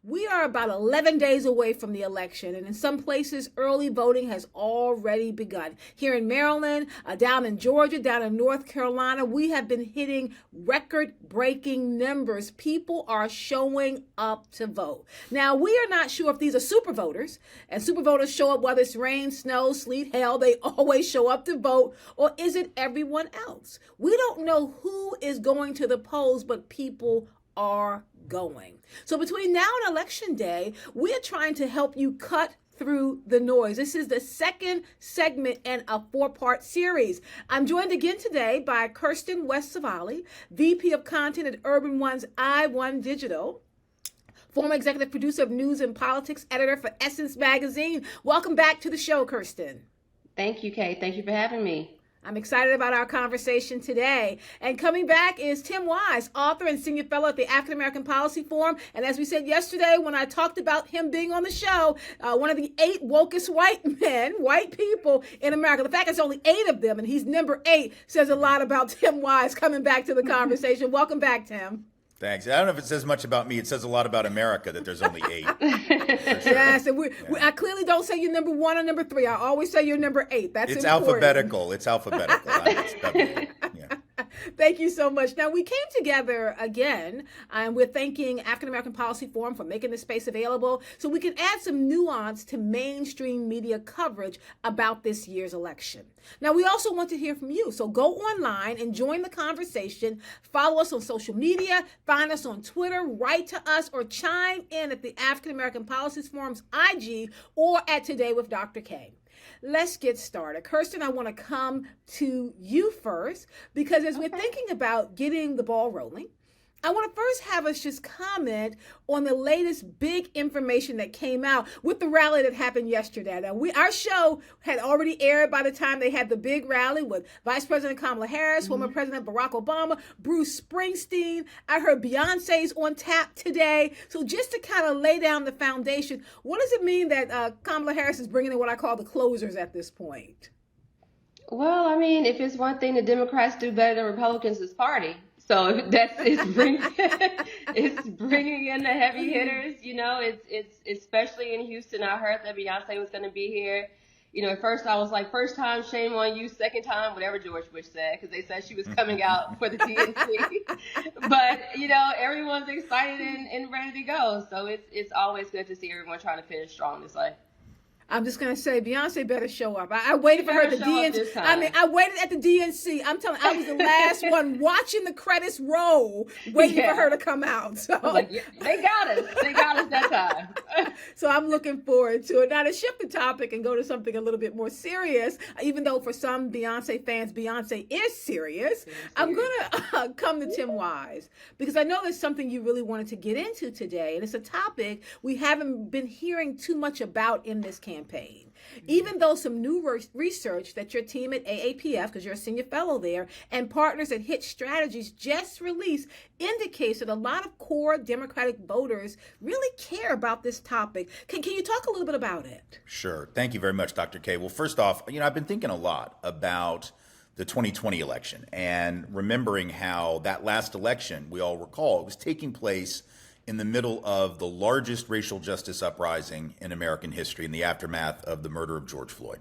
We are about 11 days away from the election, and in some places, early voting has already begun. Here in Maryland, down in Georgia, down in North Carolina, we have been hitting record-breaking numbers. People are showing up to vote. Now, we are not sure if these are super voters, and super voters show up whether it's rain, snow, sleet, hail, they always show up to vote, or is it everyone else? We don't know who is going to the polls, but people are going. So between now and election day, we are trying to help you cut through the noise. This is the second segment in a 4-part series. I'm joined again today by Kirsten West Savali, VP of Content at Urban One's iOne Digital, former executive producer of News and Politics, editor for Essence Magazine. Welcome back to the show, Kirsten. Thank you, Kay. Thank you for having me. I'm excited about our conversation today. And coming back is Tim Wise, author and senior fellow at the African American Policy Forum. And as we said yesterday, when I talked about him being on the show, one of the 8 wokest white people in America. The fact there's only 8 of them and he's number 8 says a lot about Tim Wise coming back to the conversation. Welcome back, Tim. Thanks. I don't know if it says much about me. It says a lot about America that there's only 8. Sure. Yes, and I clearly don't say you're number 1 or number 3. I always say you're number 8. That's it's important. alphabetical. It's alphabetical. Yeah. Thank you so much. Now, we came together again, and we're thanking African American Policy Forum for making this space available so we can add some nuance to mainstream media coverage about this year's election. Now, we also want to hear from you, so go online and join the conversation. Follow us on social media, find us on Twitter, write to us, or chime in at the African American Policy Forum's IG or at Today with Dr. K. Let's get started. Kirsten, I want to come to you first because as we're thinking about getting the ball rolling, I want to first have us just comment on the latest big information that came out with the rally that happened yesterday. Now, our show had already aired by the time they had the big rally with Vice President Kamala Harris, former President Barack Obama, Bruce Springsteen. I heard Beyonce's on tap today. So just to kind of lay down the foundation, what does it mean that Kamala Harris is bringing in what I call the closers at this point? Well, I mean, if it's one thing the Democrats do better than Republicans, it's party. So it's bringing in the heavy hitters. You know, it's especially in Houston. I heard that Beyonce was going to be here. You know, at first I was like, first time, shame on you. Second time, whatever George Bush said, because they said she was coming out for the DNC. But, you know, everyone's excited and ready to go. So it's always good to see everyone trying to finish strong this way. I'm just going to say Beyonce better show up. I waited for her at the DNC. I waited at the DNC. I'm telling you, I was the last one watching the credits roll, waiting for her to come out. So like, yeah, they got us. They got us that time. So I'm looking forward to it. Now to shift the topic and go to something a little bit more serious, even though for some Beyonce fans, Beyonce is serious. I'm going to come to Tim Wise because I know there's something you really wanted to get into today. And it's a topic we haven't been hearing too much about in this campaign. Even though some new research that your team at AAPF, because you're a senior fellow there, and partners at Hit Strategies just released indicates that a lot of core Democratic voters really care about this topic. Can you talk a little bit about it? Sure. Thank you very much, Dr. K. Well, first off, I've been thinking a lot about the 2020 election and remembering how that last election, we all recall, it was taking place in the middle of the largest racial justice uprising in American history in the aftermath of the murder of George Floyd.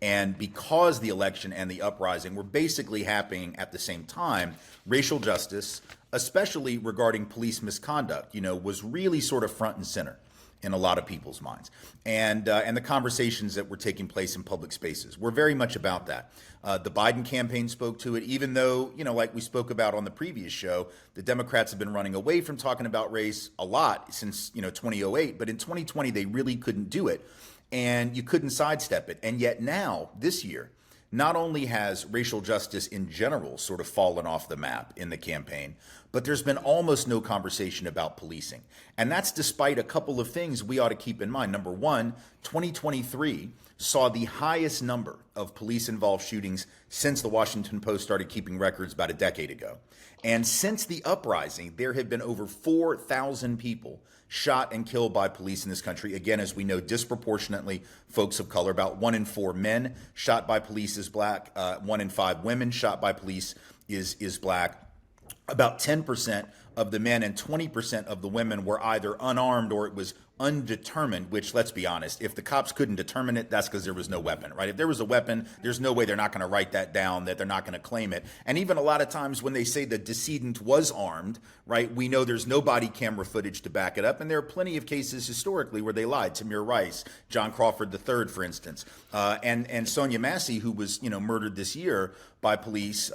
And because the election and the uprising were basically happening at the same time, racial justice, especially regarding police misconduct, was really sort of front and center in a lot of people's minds. And the conversations that were taking place in public spaces were very much about that. The Biden campaign spoke to it, even though, like we spoke about on the previous show, the Democrats have been running away from talking about race a lot since, 2008. But in 2020, they really couldn't do it. And you couldn't sidestep it. And yet now, this year, not only has racial justice in general sort of fallen off the map in the campaign, but there's been almost no conversation about policing. And that's despite a couple of things we ought to keep in mind. Number one, 2023 saw the highest number of police-involved shootings since the Washington Post started keeping records about a decade ago. And since the uprising, there have been over 4,000 people shot and killed by police in this country. Again, as we know, disproportionately folks of color. About 1 in 4 men shot by police is black. 1 in 5 women shot by police is black. About 10% of the men and 20% of the women were either unarmed or it was undetermined, which, let's be honest, if the cops couldn't determine it, that's because there was no weapon, right? If there was a weapon, there's no way they're not going to write that down, that they're not going to claim it. And even a lot of times when they say the decedent was armed, right, we know there's no body camera footage to back it up. And there are plenty of cases historically where they lied. Tamir Rice, John Crawford III, for instance, and Sonia Massey, who was, murdered this year by police.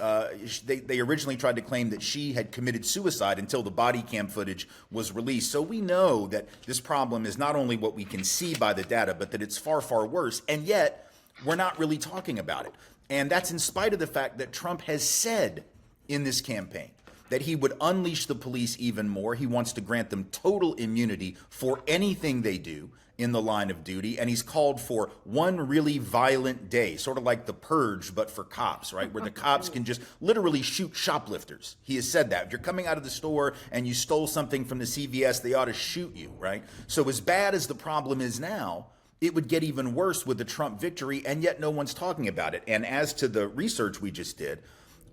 They originally tried to claim that she had committed suicide until the body cam footage was released. So we know that this problem is not only what we can see by the data, but that it's far, far worse. And yet we're not really talking about it. And that's in spite of the fact that Trump has said in this campaign that he would unleash the police even more. He wants to grant them total immunity for anything they do in the line of duty. And he's called for one really violent day, sort of like the purge, but for cops, right? Where the cops can just literally shoot shoplifters. He has said that. If you're coming out of the store and you stole something from the CVS, they ought to shoot you, right? So as bad as the problem is now, it would get even worse with the Trump victory, and yet no one's talking about it. And as to the research we just did,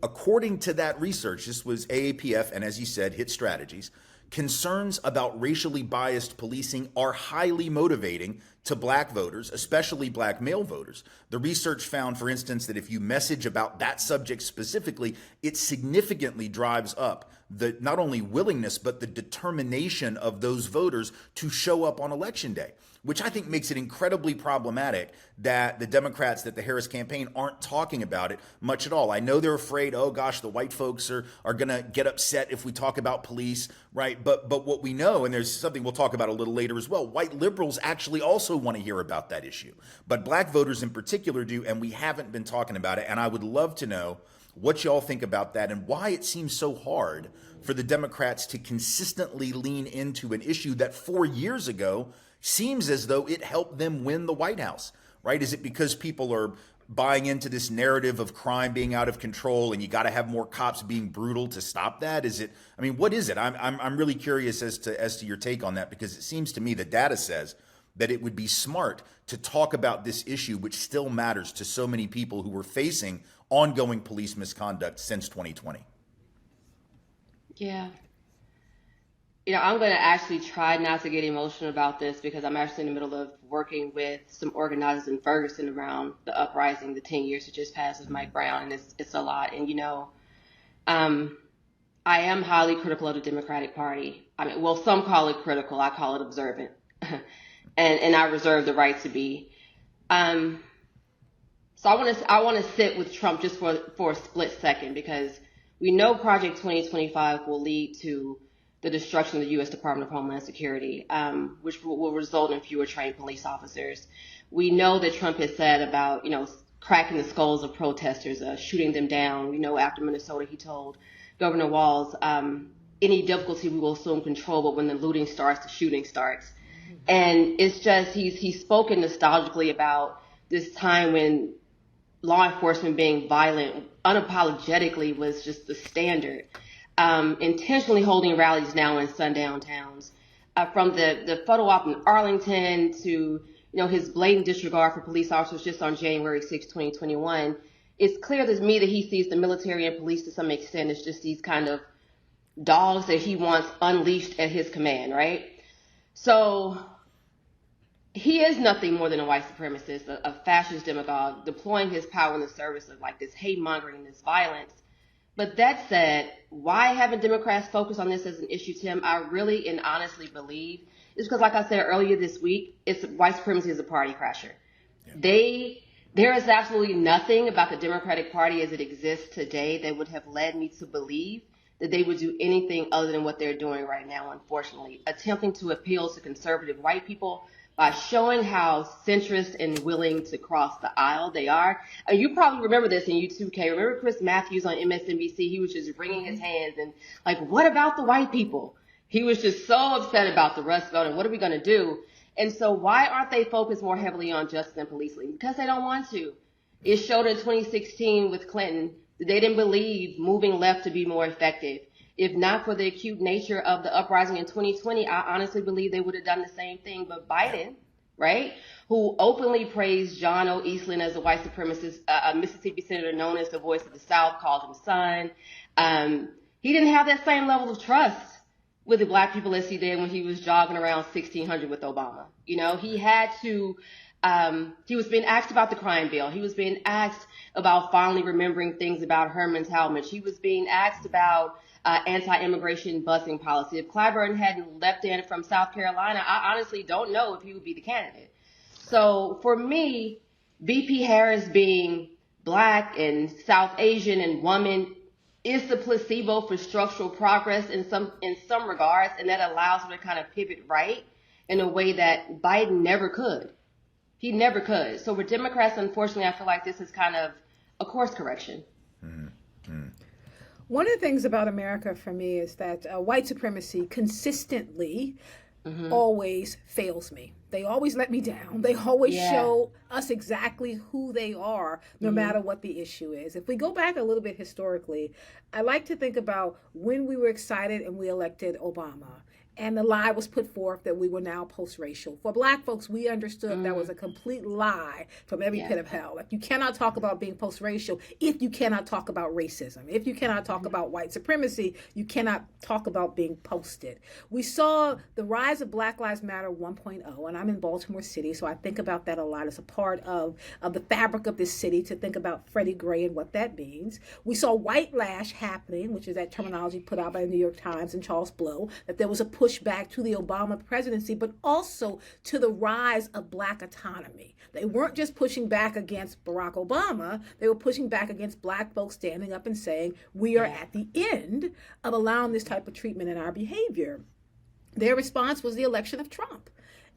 according to that research, this was AAPF, and as you said, Hit Strategies, concerns about racially biased policing are highly motivating to black voters, especially black male voters. The research found, for instance, that if you message about that subject specifically, it significantly drives up the not only willingness, but the determination of those voters to show up on Election Day, which I think makes it incredibly problematic that the Democrats, that the Harris campaign aren't talking about it much at all. I know they're afraid, oh gosh, the white folks are going to get upset if we talk about police, right? But what we know, and there's something we'll talk about a little later as well, white liberals actually also want to hear about that issue. But black voters in particular do, and we haven't been talking about it. And I would love to know what y'all think about that and why it seems so hard for the Democrats to consistently lean into an issue that 4 years ago seems as though it helped them win the White House, right? Is it because people are buying into this narrative of crime being out of control and you got to have more cops being brutal to stop that? Is it, I mean, what is it? I'm really curious as to your take on that, because it seems to me the data says that it would be smart to talk about this issue, which still matters to so many people who were facing ongoing police misconduct since 2020. Yeah. I'm going to actually try not to get emotional about this, because I'm actually in the middle of working with some organizers in Ferguson around the uprising, the 10 years that just passed with Mike Brown, and it's a lot. And, I am highly critical of the Democratic Party. I mean, well, some call it critical. I call it observant. and I reserve the right to be. So I want to sit with Trump just for a split second, because we know Project 2025 will lead to the destruction of the U.S. Department of Homeland Security, which will result in fewer trained police officers. We know that Trump has said about, cracking the skulls of protesters, shooting them down. After Minnesota, he told Governor Walz, any difficulty we will assume control, but when the looting starts, the shooting starts. And it's just, he's spoken nostalgically about this time when law enforcement being violent unapologetically was just the standard. Intentionally holding rallies now in sundown towns, from the photo op in Arlington to, his blatant disregard for police officers just on January 6, 2021. It's clear to me that he sees the military and police to some extent as just these kind of dogs that he wants unleashed at his command, right? So he is nothing more than a white supremacist, a fascist demagogue, deploying his power in the service of like this hate mongering and this violence. But that said, why haven't Democrats focused on this as an issue, Tim? I really and honestly believe it's because, like I said earlier this week, white supremacy is a party crasher. Yeah. There is absolutely nothing about the Democratic Party as it exists today that would have led me to believe that they would do anything other than what they're doing right now, unfortunately, attempting to appeal to conservative white people by showing how centrist and willing to cross the aisle they are. And you probably remember this, and you too, Kay. Remember Chris Matthews on MSNBC? He was just wringing his hands and like, what about the white people? He was just so upset about the Rust Belt and what are we going to do? And so why aren't they focused more heavily on justice and policing? Because they don't want to. It showed in 2016 with Clinton that they didn't believe moving left to be more effective. If not for the acute nature of the uprising in 2020, I honestly believe they would have done the same thing. But Biden, right, who openly praised John O. Eastland as a white supremacist, a Mississippi senator known as the voice of the South, called him son. He didn't have that same level of trust with the black people as he did when he was jogging around 1600 with Obama. You know, he had to, he was being asked about the crime bill. He was being asked about finally remembering things about Herman Talmadge. He was being asked about anti-immigration busing policy. If Clyburn hadn't left in from South Carolina, I honestly don't know if he would be the candidate. So for me, BP Harris being black and South Asian and woman is the placebo for structural progress in some regards, and that allows her to kind of pivot right in a way that Biden never could. He never could. So with Democrats, unfortunately, I feel like this is kind of a course correction. Mm-hmm. One of the things about America for me is that white supremacy consistently always fails me. They always let me down. They always show us exactly who they are, no matter what the issue is. If we go back a little bit historically, I like to think about when we were excited and we elected Obama. And the lie was put forth that we were now post-racial. For black folks, we understood that was a complete lie from every pit of hell. Like, you cannot talk about being post-racial if you cannot talk about racism. If you cannot talk about white supremacy, you cannot talk about being posted. We saw the rise of Black Lives Matter 1.0, and I'm in Baltimore City, so I think about that a lot as a part of the fabric of this city, to think about Freddie Gray and what that means. We saw white lash happening, which is that terminology put out by the New York Times and Charles Blow, that there was a push back to the Obama presidency, but also to the rise of black autonomy. They weren't just pushing back against Barack Obama, they were pushing back against black folks standing up and saying, we are at the end of allowing this type of treatment in our behavior. Their response was the election of Trump.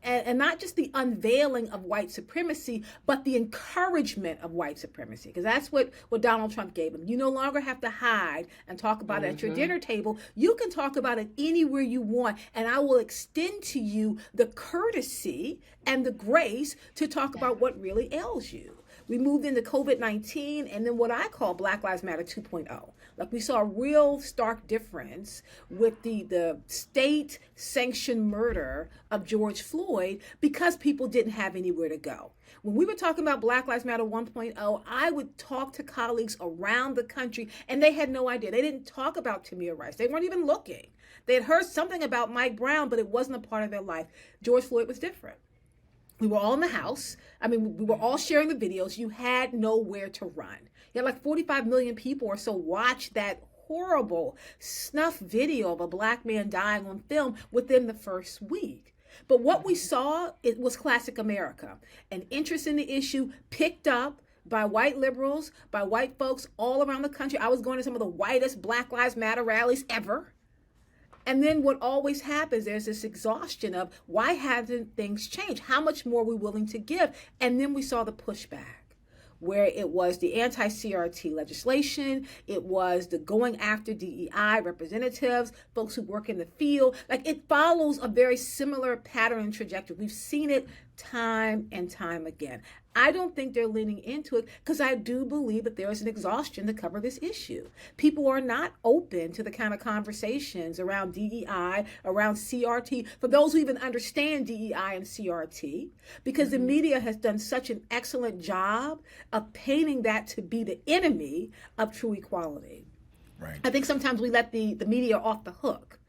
And not just the unveiling of white supremacy, but the encouragement of white supremacy, because that's what Donald Trump gave him. You no longer have to hide and talk about it at your dinner table. You can talk about it anywhere you want, and I will extend to you the courtesy and the grace to talk about what really ails you. We moved into COVID-19 and then what I call Black Lives Matter 2.0. Like, we saw a real stark difference with the state-sanctioned murder of George Floyd because people didn't have anywhere to go. When we were talking about Black Lives Matter 1.0, I would talk to colleagues around the country and they had no idea. They didn't talk about Tamir Rice. They weren't even looking. They had heard something about Mike Brown, but it wasn't a part of their life. George Floyd was different. We were all in the house. I mean, we were all sharing the videos. You had nowhere to run. You had like 45 million people or so watch that horrible snuff video of a black man dying on film within the first week. But what we saw, it was classic America. An interest in the issue picked up by white liberals, by white folks all around the country. I was going to some of the whitest Black Lives Matter rallies ever. And then what always happens, there's this exhaustion of why haven't things changed? How much more are we willing to give? And then we saw the pushback, where it was the anti-CRT legislation, it was the going after DEI representatives, folks who work in the field. Like, it follows a very similar pattern and trajectory. We've seen it time and time again. I don't think they're leaning into it because I do believe that there is an exhaustion to cover this issue. People are not open to the kind of conversations around DEI, around CRT, for those who even understand DEI and CRT, because the media has done such an excellent job of painting that to be the enemy of true equality. Right. I think sometimes we let the media off the hook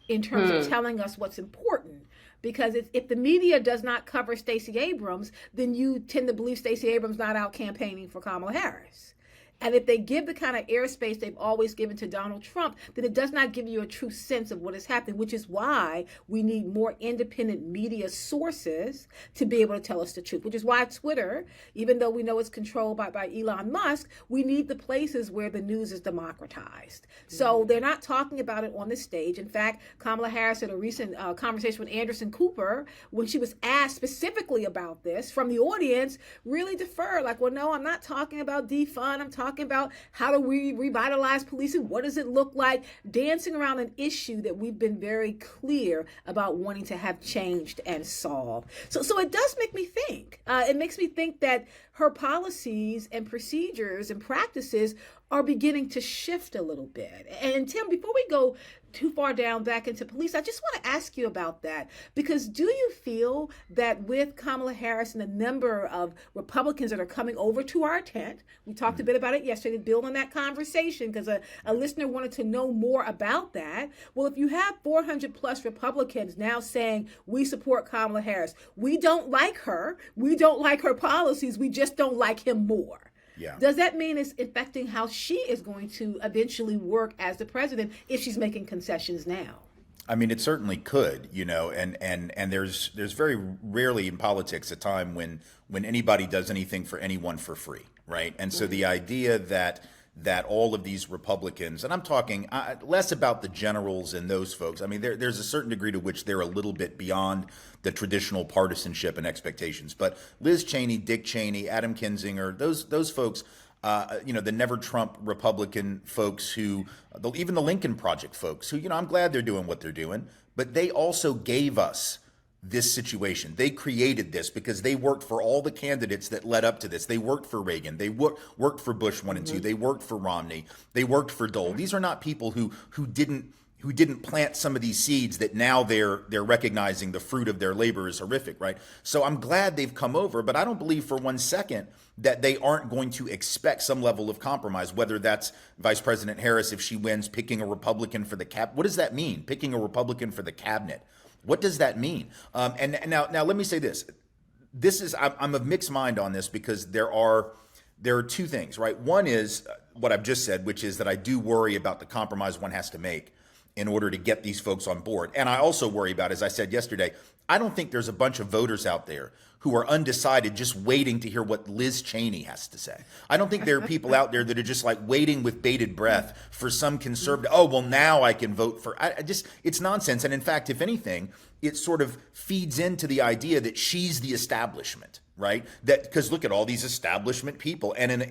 in terms of telling us what's important. Because if the media does not cover Stacey Abrams, then you tend to believe Stacey Abrams not out campaigning for Kamala Harris. And if they give the kind of airspace they've always given to Donald Trump, then it does not give you a true sense of what is happening, which is why we need more independent media sources to be able to tell us the truth, which is why Twitter, even though we know it's controlled by Elon Musk, we need the places where the news is democratized. So they're not talking about it on the stage. In fact, Kamala Harris had a recent conversation with Anderson Cooper, when she was asked specifically about this from the audience, really deferred, like, well, no, I'm not talking about defund. I'm talking about how do we revitalize policing? What does it look like? Dancing around an issue that we've been very clear about wanting to have changed and solved. So it does make me think. It makes me think that her policies and procedures and practices are beginning to shift a little bit. And Tim, before we go too far down back into police, I just want to ask you about that, because do you feel that with Kamala Harris and the number of Republicans that are coming over to our tent, we talked a bit about it yesterday, build on that conversation because a listener wanted to know more about that. Well, if you have 400 plus Republicans now saying we support Kamala Harris, we don't like her, we don't like her policies, we just don't like him more. Yeah. Does that mean it's affecting how she is going to eventually work as the president if she's making concessions now? I mean, it certainly could, and there's very rarely in politics a time when anybody does anything for anyone for free, right? And so the idea that all of these Republicans, and I'm talking less about the generals and those folks. I mean, there's a certain degree to which they're a little bit beyond the traditional partisanship and expectations. But Liz Cheney, Dick Cheney, Adam Kinzinger, those folks, the Never Trump Republican folks even the Lincoln Project folks who, I'm glad they're doing what they're doing, but they also gave us this situation. They created this because they worked for all the candidates that led up to this. They worked for Reagan. They worked for Bush 1 and 2. They worked for Romney. They worked for Dole. These are not people who didn't plant some of these seeds that now they're recognizing the fruit of their labor is horrific, right? So I'm glad they've come over, but I don't believe for 1 second that they aren't going to expect some level of compromise, whether that's Vice President Harris, if she wins, picking a Republican for the What does that mean? Picking a Republican for the cabinet. What does that mean? And now let me say this. I'm of mixed mind on this because there are two things, right? One is what I've just said, which is that I do worry about the compromise one has to make in order to get these folks on board. And I also worry about, as I said yesterday, I don't think there's a bunch of voters out there who are undecided just waiting to hear what Liz Cheney has to say. I don't think there are people out there that are just like waiting with bated breath for some conservative, now I can vote for, it's nonsense. And in fact, if anything, it sort of feeds into the idea that she's the establishment, right? That because look at all these establishment people, and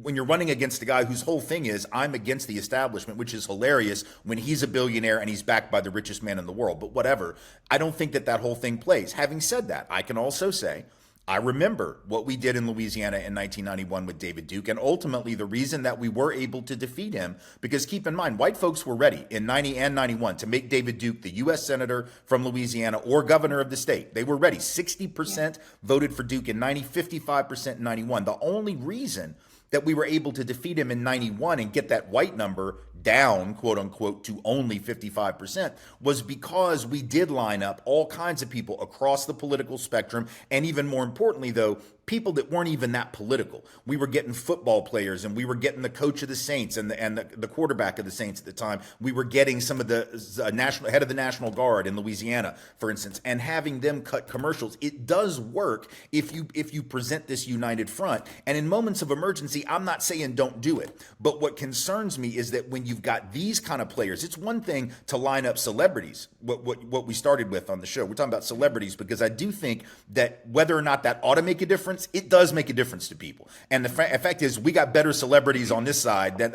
when you're running against a guy whose whole thing is I'm against the establishment, which is hilarious when he's a billionaire and he's backed by the richest man in the world. But whatever, I don't think that whole thing plays. Having said that, I can also say I remember what we did in Louisiana in 1991 with David Duke, and ultimately the reason that we were able to defeat him, because keep in mind, white folks were ready in 90 and 91 to make David Duke the U.S. Senator from Louisiana or governor of the state. They were ready. 60% voted for Duke in 90, 55% in 91. The only reason that we were able to defeat him in 91 and get that white number down, quote unquote, to only 55% was because we did line up all kinds of people across the political spectrum. And even more importantly, though, people that weren't even that political. We were getting football players, and we were getting the coach of the Saints and the quarterback of the Saints at the time. We were getting some of the national head of the National Guard in Louisiana, for instance, and having them cut commercials. It does work if you present this united front. And in moments of emergency, I'm not saying don't do it. But what concerns me is that when you've got these kind of players, it's one thing to line up celebrities, what we started with on the show. We're talking about celebrities because I do think that whether or not that ought to make a difference, it does make a difference to people. And the fact is, we got better celebrities on this side. I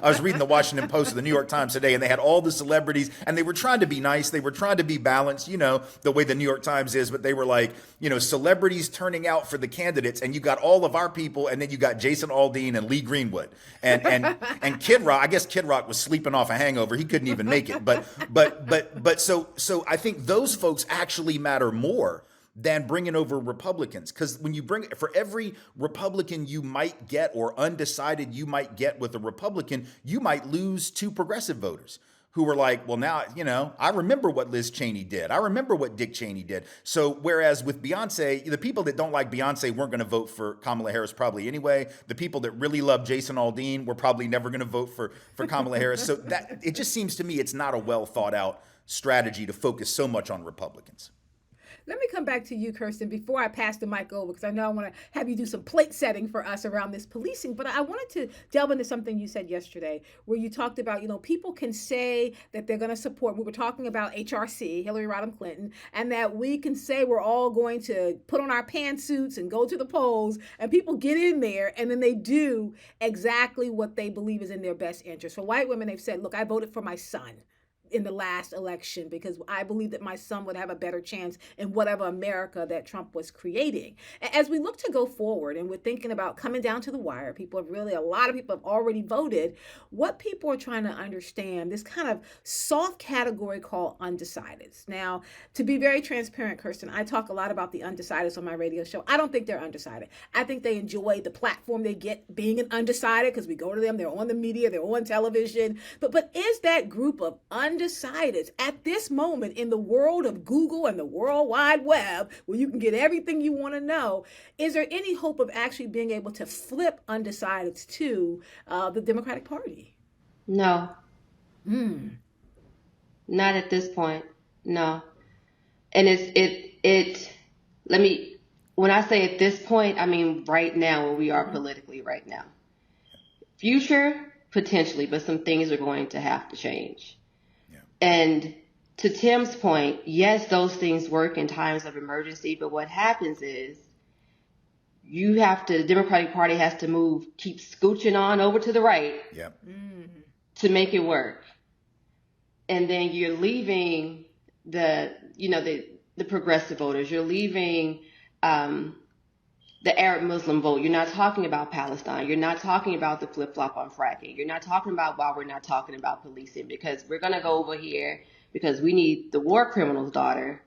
was reading the Washington Post or the New York Times today, and they had all the celebrities, and they were trying to be nice. They were trying to be balanced, the way the New York Times is, but they were like, celebrities turning out for the candidates, and you got all of our people, and then you got Jason Aldean and Lee Greenwood. And Kid Rock, I guess Kid Rock was sleeping off a hangover. He couldn't even make it. But so I think those folks actually matter more than bringing over Republicans. Because when you for every Republican you might get or undecided you might get with a Republican, you might lose 2 progressive voters who were like, well, now, I remember what Liz Cheney did. I remember what Dick Cheney did. So whereas with Beyonce, the people that don't like Beyonce weren't going to vote for Kamala Harris probably anyway. The people that really love Jason Aldean were probably never going to vote for Kamala Harris. So that it just seems to me it's not a well thought out strategy to focus so much on Republicans. Let me come back to you, Kirsten, before I pass the mic over, because I know I want to have you do some plate setting for us around this policing. But I wanted to delve into something you said yesterday, where you talked about, people can say that they're going to support. We were talking about HRC, Hillary Rodham Clinton, and that we can say we're all going to put on our pantsuits and go to the polls, and people get in there, and then they do exactly what they believe is in their best interest. For white women, they've said, look, I voted for my son. in the last election, because I believe that my son would have a better chance in whatever America that Trump was creating. As we look to go forward and we're thinking about coming down to the wire, a lot of people have already voted. What people are trying to understand, this kind of soft category called undecideds. Now, to be very transparent, Kirsten, I talk a lot about the undecideds on my radio show. I don't think they're undecided. I think they enjoy the platform they get being an undecided, because we go to them, they're on the media, they're on television. But is that group of undecideds at this moment in the world of Google and the World Wide Web, where you can get everything you want to know, is there any hope of actually being able to flip undecideds to the Democratic Party? No. Not at this point. No. And when I say at this point, I mean right now, where we are politically right now. Future, potentially, but some things are going to have to change. Yeah. And to Tim's point, yes, those things work in times of emergency, but what happens is the Democratic Party has to keep scooching on over to the right to make it work. And then you're leaving the progressive voters, you're leaving the Arab Muslim vote. You're not talking about Palestine. You're not talking about the flip-flop on fracking. You're not talking about why we're not talking about policing, because we're going to go over here because we need the war criminal's daughter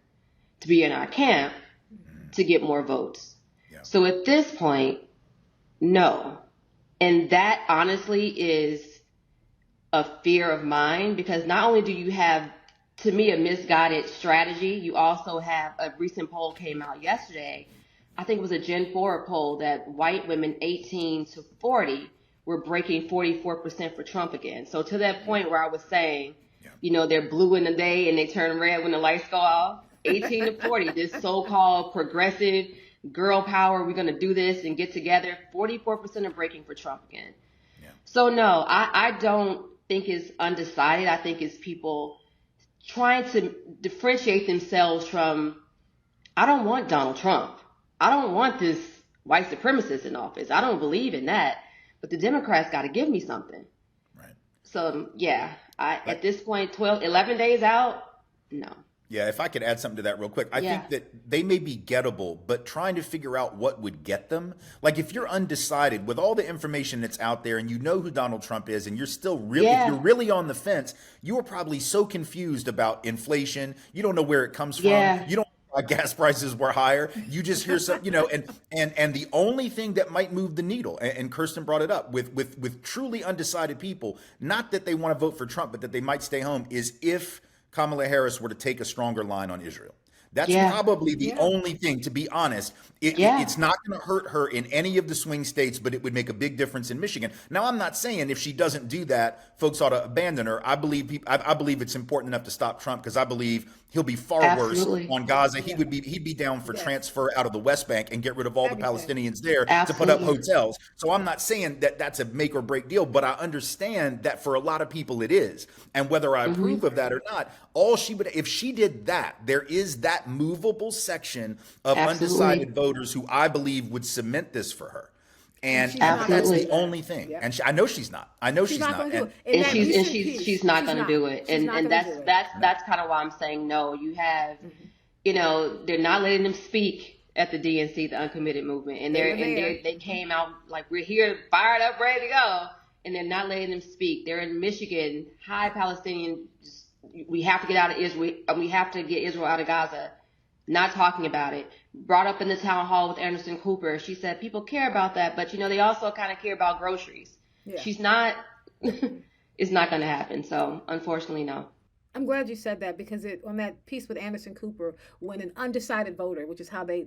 to be in our camp to get more votes. Yeah. So at this point, no. And that honestly is a fear of mine, because not only do you have, to me, a misguided strategy, you also have a recent poll came out yesterday. I think it was a Gen 4 poll that white women 18 to 40 were breaking 44% for Trump again. So to that point where I was saying, they're blue in the day and they turn red when the lights go off, 18 to 40, this so-called progressive girl power, we're going to do this and get together, 44% are breaking for Trump again. Yeah. So no, I don't think it's undecided. I think it's people trying to differentiate themselves from, I don't want Donald Trump. I don't want this white supremacist in office. I don't believe in that. But the Democrats got to give me something. Right. So, at this point, 11 days out, no. Yeah, if I could add something to that real quick. I think that they may be gettable, but trying to figure out what would get them. Like if you're undecided with all the information that's out there and you know who Donald Trump is and you're still really, if you're really on the fence, you are probably so confused about inflation. You don't know where it comes from. You don't know why gas prices were higher. You just hear some, and the only thing that might move the needle, and Kirsten brought it up, with truly undecided people, not that they want to vote for Trump, but that they might stay home, is if Kamala Harris were to take a stronger line on Israel. That's probably the only thing, to be honest. It's not going to hurt her in any of the swing states, but it would make a big difference in Michigan. Now, I'm not saying if she doesn't do that, folks ought to abandon her. I believe it's important enough to stop Trump, because I believe he'll be far worse on Gaza. He'd be down for transfer out of the West Bank and get rid of all the Palestinians there to put up hotels. So I'm not saying that that's a make or break deal, but I understand that for a lot of people it is. And whether I approve of that or not, if she did that, there is that movable section of undecided voters who I believe would cement this for her. And that's the only thing. Yep. And I know she's not. She's not. She's not going to do it. And that's kind of why I'm saying no. You have, they're not letting them speak at the DNC, the uncommitted movement, and they came out like, we're here, fired up, ready to go, and they're not letting them speak. They're in Michigan, high Palestinian. We have to get out of Israel. We have to get Israel out of Gaza. Not talking about it. Brought up in the town hall with Anderson Cooper. She said people care about that, but they also kind of care about groceries. Yeah. She's not. It's not going to happen. So unfortunately, no. I'm glad you said that, because on that piece with Anderson Cooper, when an undecided voter, which is how they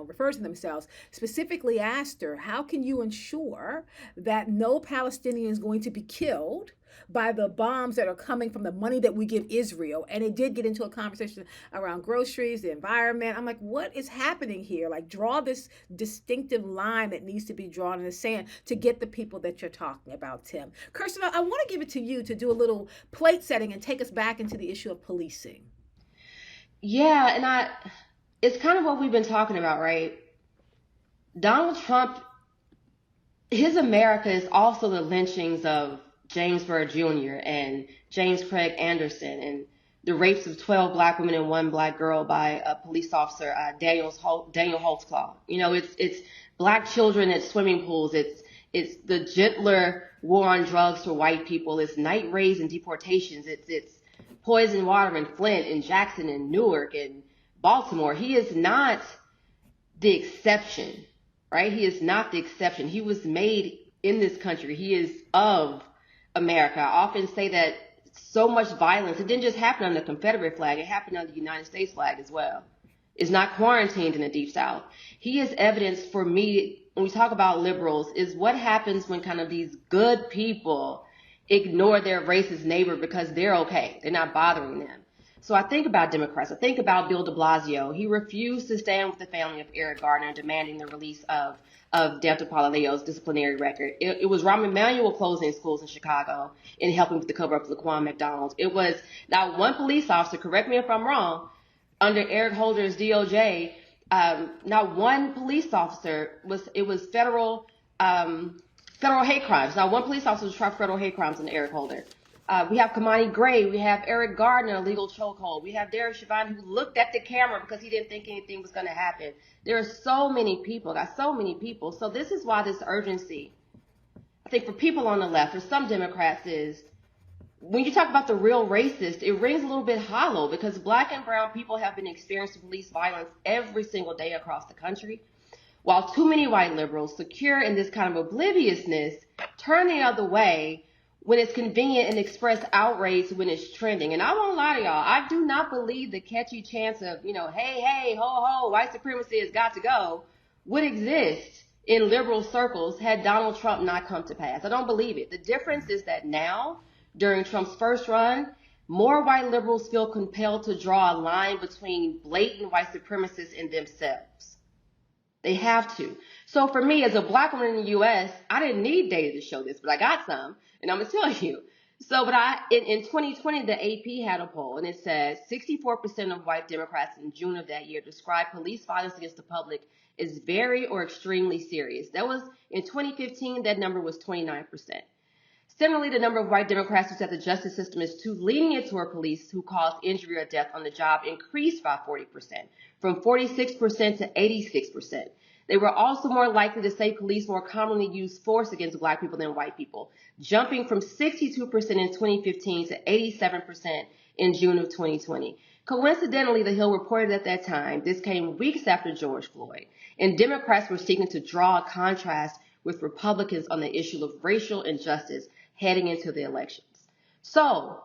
refer to themselves, specifically asked her, how can you ensure that no Palestinian is going to be killed by the bombs that are coming from the money that we give Israel? And it did get into a conversation around groceries, the environment. I'm like, what is happening here? Like, draw this distinctive line that needs to be drawn in the sand to get the people that you're talking about, Tim. Kirsten, I want to give it to you to do a little plate setting and take us back into the issue of policing. Yeah, and it's kind of what we've been talking about, right? Donald Trump, his America is also the lynchings of James Byrd Jr. and James Craig Anderson, and the rapes of 12 black women and 1 black girl by a police officer, Daniel Holtzclaw. You know, it's black children at swimming pools. It's the gentler war on drugs for white people. It's night raids and deportations. It's poison water in Flint and Jackson and Newark and Baltimore. He is not the exception, right? He is not the exception. He was made in this country. He is of America. I often say that so much violence, it didn't just happen on the Confederate flag, it happened on the United States flag as well. It's not quarantined in the Deep South. He is evidence for me, when we talk about liberals, is what happens when kind of these good people ignore their racist neighbor because they're okay. They're not bothering them. So I think about Democrats. I think about Bill de Blasio. He refused to stand with the family of Eric Garner, demanding the release of Delta Palaio's disciplinary record. It was Rahm Emanuel closing schools in Chicago and helping with the cover-up of Laquan McDonald. It was not one police officer, correct me if I'm wrong, under Eric Holder's DOJ, not one police officer it was federal hate crimes. Not one police officer was tried for federal hate crimes under Eric Holder. We have Kamani Gray. We have Eric Gardner, a legal chokehold. We have Derek Chauvin, who looked at the camera because he didn't think anything was going to happen. There are so many people, so many people. So this is why this urgency, I think for people on the left, or some Democrats, is when you talk about the real racist, it rings a little bit hollow because black and brown people have been experiencing police violence every single day across the country, while too many white liberals, secure in this kind of obliviousness, turn the other way when it's convenient and express outrage when it's trending. And I won't lie to y'all, I do not believe the catchy chants of, hey, hey, ho, ho, white supremacy has got to go would exist in liberal circles had Donald Trump not come to pass. I don't believe it. The difference is that now, during Trump's first run, more white liberals feel compelled to draw a line between blatant white supremacists and themselves. They have to. So for me, as a black woman in the U.S., I didn't need data to show this, but I got some, and I'm going to tell you. So, but in 2020, the AP had a poll, and it says 64% of white Democrats in June of that year described police violence against the public as very or extremely serious. That was, in 2015, that number was 29%. Similarly, the number of white Democrats who said the justice system is too lenient toward police who cause injury or death on the job increased by 40%, from 46% to 86%. They were also more likely to say police more commonly use force against black people than white people, jumping from 62% in 2015 to 87% in June of 2020. Coincidentally, The Hill reported at that time, this came weeks after George Floyd, and Democrats were seeking to draw a contrast with Republicans on the issue of racial injustice heading into the elections. So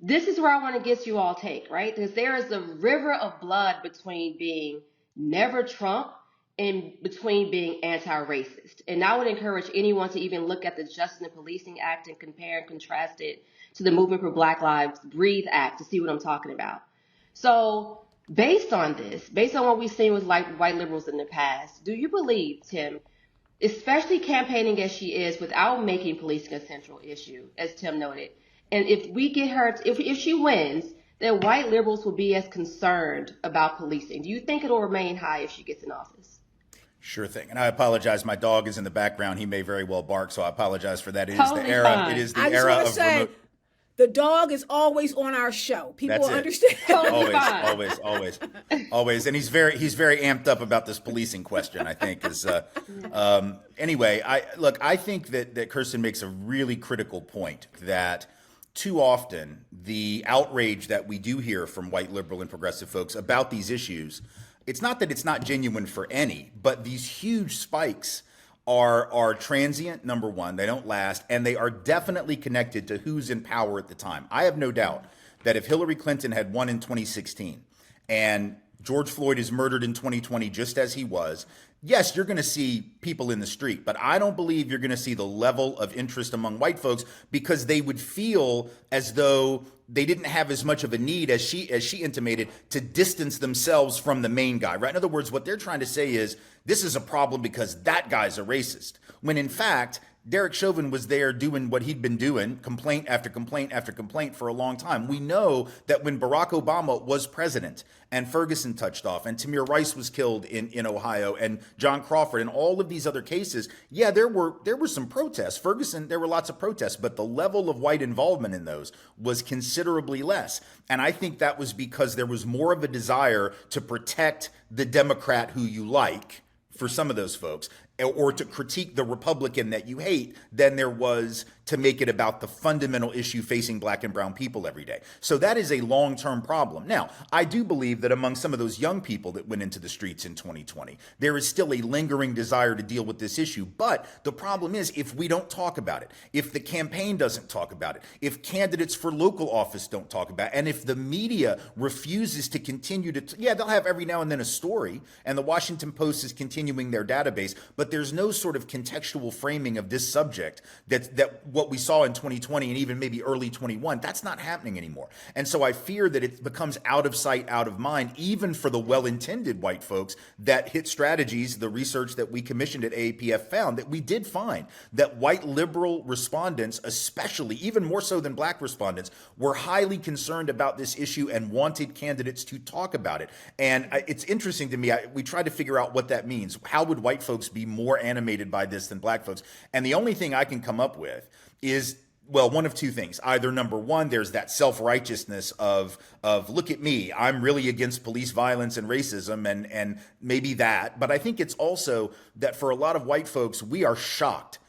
this is where I want to get you all take, right? Because there is a river of blood between being never Trump and between being anti-racist. And I would encourage anyone to even look at the Justice and Policing Act and compare and contrast it to the Movement for Black Lives Breathe Act to see what I'm talking about. So based on this, based on what we've seen with white liberals in the past, do you believe, Tim, especially campaigning as she is without making policing a central issue, as Tim noted, and if we get her, if she wins, that white liberals will be as concerned about policing? Do you think it'll remain high if she gets in office? Sure thing. And I apologize. My dog is in the background. He may very well bark, so I apologize for that. It is Totally the era. fine. It is the I just era want to of say, remote. the dog is always on our show. People That's it. understand. Always. And he's very amped up about this policing question, I think. Anyway, I think that Kirsten makes a really critical point that too often the outrage that we do hear from white liberal and progressive folks about these issues, it's not that it's not genuine for any, but these huge spikes are transient, number one. They don't last, and they are definitely connected to who's in power at the time. I have no doubt that if Hillary Clinton had won in 2016 and George Floyd is murdered in 2020 just as he was, yes, you're going to see people in the street, but I don't believe you're going to see the level of interest among white folks because they would feel as though they didn't have as much of a need as she intimated to distance themselves from the main guy, right? In other words, what they're trying to say is this is a problem because that guy's a racist, when in fact, Derek Chauvin was there doing what he'd been doing, complaint after complaint after complaint for a long time. We know that when Barack Obama was president and Ferguson touched off and Tamir Rice was killed in Ohio and John Crawford and all of these other cases, yeah, there were some protests. Ferguson, there were lots of protests, but the level of white involvement in those was considerably less. And I think that was because there was more of a desire to protect the Democrat who you like for some of those folks, or to critique the Republican that you hate, than there was to make it about the fundamental issue facing black and brown people every day. So that is a long-term problem. Now, I do believe that among some of those young people that went into the streets in 2020, there is still a lingering desire to deal with this issue. But the problem is, if we don't talk about it, if the campaign doesn't talk about it, if candidates for local office don't talk about it, and if the media refuses to continue to, they'll have every now and then a story, and the Washington Post is continuing their database, but there's no sort of contextual framing of this subject that what we saw in 2020 and even maybe early 21, that's not happening anymore. And so I fear that it becomes out of sight, out of mind, even for the well-intended white folks that hit strategies. The research that we commissioned at AAPF found that we did find that white liberal respondents, especially, even more so than black respondents, were highly concerned about this issue and wanted candidates to talk about it. And it's interesting to me, we tried to figure out what that means. How would white folks be more animated by this than black folks? And the only thing I can come up with is, well, one of two things. Either number one, there's that self-righteousness of look at me, I'm really against police violence and racism, and maybe that. But I think it's also that for a lot of white folks, we are shocked,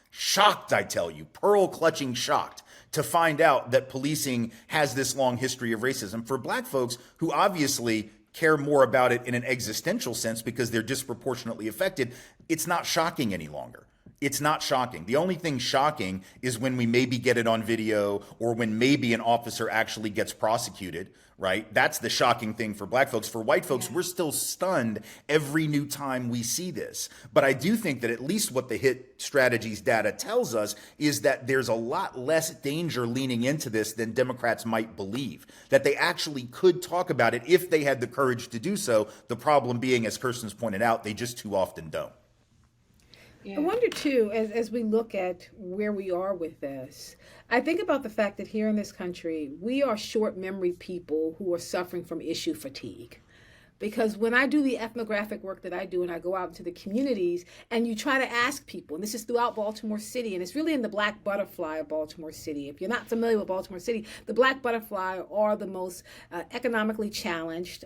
I tell you, pearl-clutching shocked to find out that policing has this long history of racism. For black folks who obviously care more about it in an existential sense because they're disproportionately affected, it's not shocking any longer. It's not shocking. The only thing shocking is when we maybe get it on video or when maybe an officer actually gets prosecuted, right? That's the shocking thing for black folks. For white folks, we're still stunned every new time we see this. But I do think that at least what the hit strategies data tells us is that there's a lot less danger leaning into this than Democrats might believe, that they actually could talk about it if they had the courage to do so. The problem being, as Kirsten's pointed out, they just too often don't. I wonder, too, as we look at where we are with this, I think about the fact that here in this country, we are short-memory people who are suffering from issue fatigue. Because when I do the ethnographic work that I do and I go out into the communities and you try to ask people, and this is throughout Baltimore City, and it's really in the black butterfly of Baltimore City. If you're not familiar with Baltimore City, the black butterfly are the most economically challenged,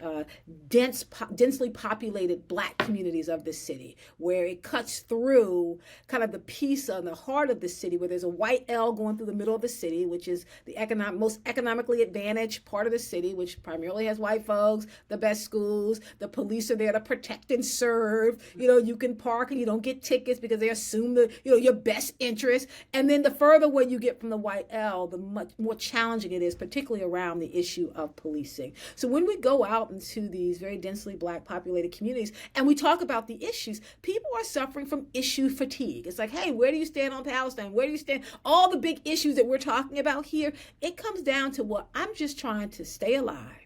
densely populated black communities of the city, where it cuts through kind of the piece on the heart of the city where there's a white L going through the middle of the city, which is the most economically advantaged part of the city, which primarily has white folks, the best schools. The police are there to protect and serve. You can park and you don't get tickets because they assume your best interest. And then the further away you get from the white L, the much more challenging it is, particularly around the issue of policing. So when we go out into these very densely black populated communities and we talk about the issues, people are suffering from issue fatigue. It's like, hey, where do you stand on Palestine? Where do you stand? All the big issues that we're talking about here, it comes down to what? I'm just trying to stay alive.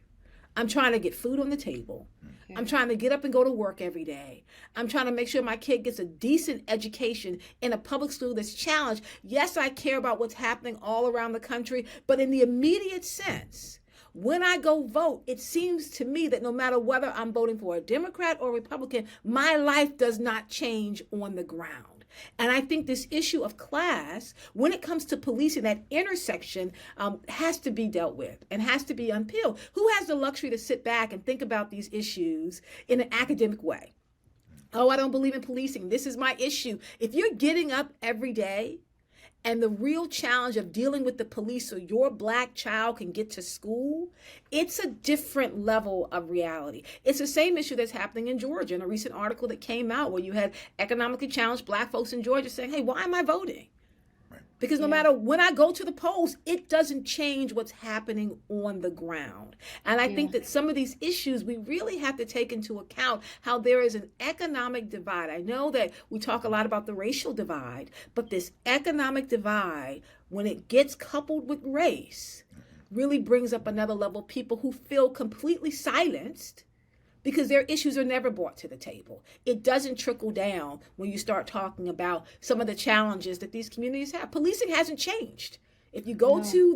I'm trying to get food on the table. I'm trying to get up and go to work every day. I'm trying to make sure my kid gets a decent education in a public school that's challenged. Yes, I care about what's happening all around the country, but in the immediate sense, when I go vote, it seems to me that no matter whether I'm voting for a Democrat or Republican, my life does not change on the ground. And I think this issue of class, when it comes to policing, that intersection has to be dealt with and has to be unpeeled. Who has the luxury to sit back and think about these issues in an academic way? Oh, I don't believe in policing. This is my issue. If you're getting up every day and the real challenge of dealing with the police so your black child can get to school, it's a different level of reality. It's the same issue that's happening in Georgia in a recent article that came out where you had economically challenged black folks in Georgia saying, hey, why am I voting? Because no matter when I go to the polls, it doesn't change what's happening on the ground. And I think that some of these issues, we really have to take into account how there is an economic divide. I know that we talk a lot about the racial divide, but this economic divide, when it gets coupled with race, really brings up another level of people who feel completely silenced because their issues are never brought to the table. It doesn't trickle down when you start talking about some of the challenges that these communities have. Policing hasn't changed. If you go to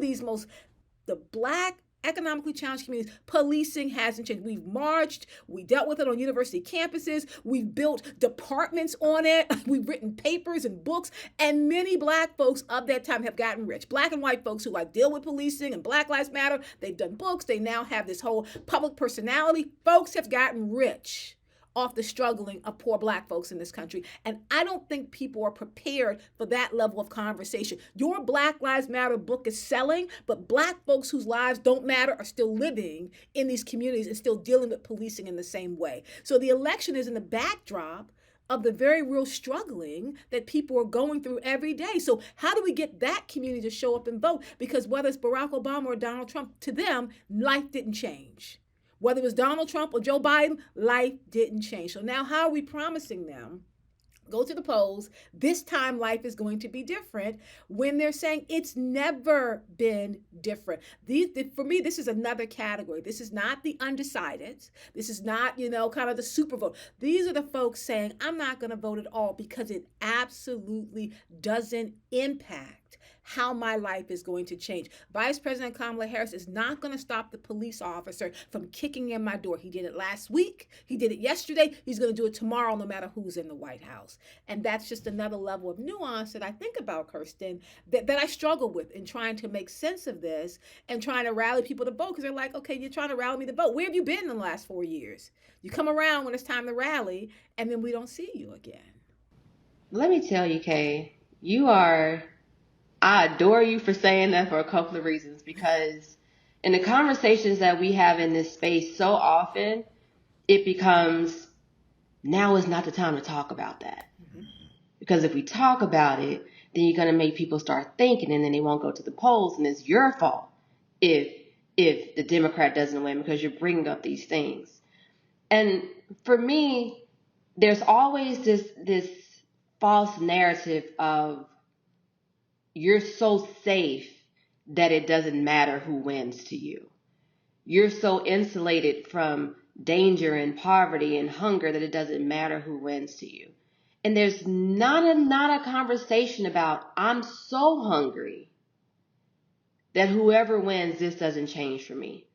the Black economically challenged communities, policing hasn't changed. We've marched, we dealt with it on university campuses, we've built departments on it, we've written papers and books, and many Black folks of that time have gotten rich. Black and white folks who deal with policing and Black Lives Matter, they've done books, they now have this whole public personality. Folks have gotten rich off the struggling of poor Black folks in this country. And I don't think people are prepared for that level of conversation. Your Black Lives Matter book is selling, but Black folks whose lives don't matter are still living in these communities and still dealing with policing in the same way. So the election is in the backdrop of the very real struggling that people are going through every day. So how do we get that community to show up and vote? Because whether it's Barack Obama or Donald Trump, to them, life didn't change. Whether it was Donald Trump or Joe Biden, life didn't change. So now how are we promising them, go to the polls, this time life is going to be different, when they're saying it's never been different? For me, this is another category. This is not the undecided. This is not, kind of the super vote. These are the folks saying, I'm not going to vote at all because it absolutely doesn't impact how my life is going to change. Vice President Kamala Harris is not going to stop the police officer from kicking in my door. He did it last week. He did it yesterday. He's going to do it tomorrow, no matter who's in the White House. And that's just another level of nuance that I think about, Kirsten, that I struggle with in trying to make sense of this and trying to rally people to vote, because they're like, okay, you're trying to rally me to vote. Where have you been in the last 4 years? You come around when it's time to rally, and then we don't see you again. Let me tell you, Kaye, I adore you for saying that for a couple of reasons, because in the conversations that we have in this space, so often it becomes, now is not the time to talk about that. Mm-hmm. Because if we talk about it, then you're going to make people start thinking, and then they won't go to the polls, and it's your fault if the Democrat doesn't win because you're bringing up these things. And for me, there's always this false narrative of, you're so safe that it doesn't matter who wins to you. You're so insulated from danger and poverty and hunger that it doesn't matter who wins to you. And there's not a conversation about, I'm so hungry that whoever wins, this doesn't change for me.